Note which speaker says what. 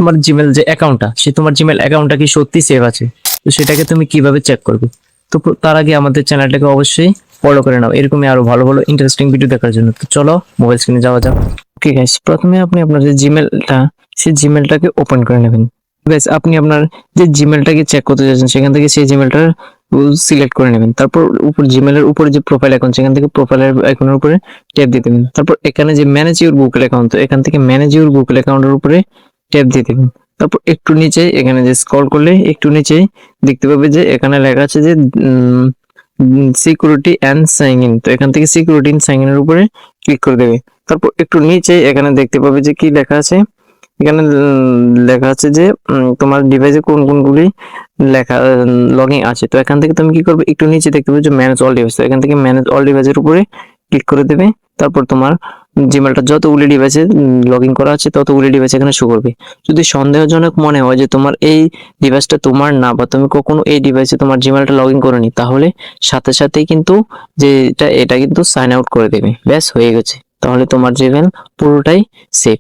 Speaker 1: তোমার জিমেল যে অ্যাকাউন্টটা, সে তোমার জিমেল অ্যাকাউন্টটা কি সত্যি সেভ আছে, তো সেটাকে তুমি কিভাবে চেক করবে? তো তার আগে আমাদের চ্যানেলটাকে অবশ্যই ফলো করে নাও এরকমই আরো ভালো ভালো ইন্টারেস্টিং ভিডিও দেখার জন্য। তো চলো মোবাইল স্ক্রিনে যাওয়া যাক। ওকে গাইস, প্রথমে আপনি আপনার যে জিমেলটা, সেই জিমেলটাকে ওপেন করে নেবেন। গাইস, আপনি আপনার যে জিমেলটাকে চেক করতে যাচ্ছেন সেখান থেকে সেই জিমেলটা সিলেক্ট করে নেবেন। তারপর উপর জিমেলের উপরে যে প্রোফাইল আইকন, সেখান থেকে প্রোফাইল আইকনের উপরে ট্যাপ দিয়ে দেবেন। তারপর এখানে যে ম্যানেজ ইউর গুগল অ্যাকাউন্ট, তো এখান থেকে ম্যানেজ ইউর গুগল অ্যাকাউন্টের উপরে ট্যাপ দিয়ে দেবেন। তারপর একটু নিচে এখানে যে স্ক্রল করলে একটু নিচে দেখতে পাবে যে এখানে লেখা আছে যে সিকিউরিটি অ্যান্ড সাইন ইন, তো এখান থেকে সিকিউরিটি অ্যান্ড সাইন ইনের উপরে ক্লিক করে দেবে। তারপর একটু নিচে এখানে দেখতে পাবে যে কি লেখা আছে, এখানে লেখা আছে যে তোমার ডিভাইসে কোন কোনগুলি লেখা লগইন আছে। তো এখান থেকে তুমি কি করবে, একটু নিচে দেখতে পাবে যে ম্যানেজ অল ডিভাইস, তো এখান থেকে ম্যানেজ অল ডিভাইসের উপরে ক্লিক করে দেবে। তারপর তোমার জিমেলটা যতগুলি ডিভাইসে লগইন করা আছে ততগুলি ডিভাইস এখানে শো করবে। যদি সন্দেহজনক মনে হয় যে তোমার এই ডিভাইসটা তোমার না, বা তুমি কখনো এই ডিভাইসে তোমার জিমেলটা লগইন করোনি, তাহলে সাথে সাথেই কিন্তু যে এটা কিন্তু সাইন আউট করে দেবে। ব্যাস হয়ে গেছে, তাহলে তোমার জিমেল পুরোটাই সেফ।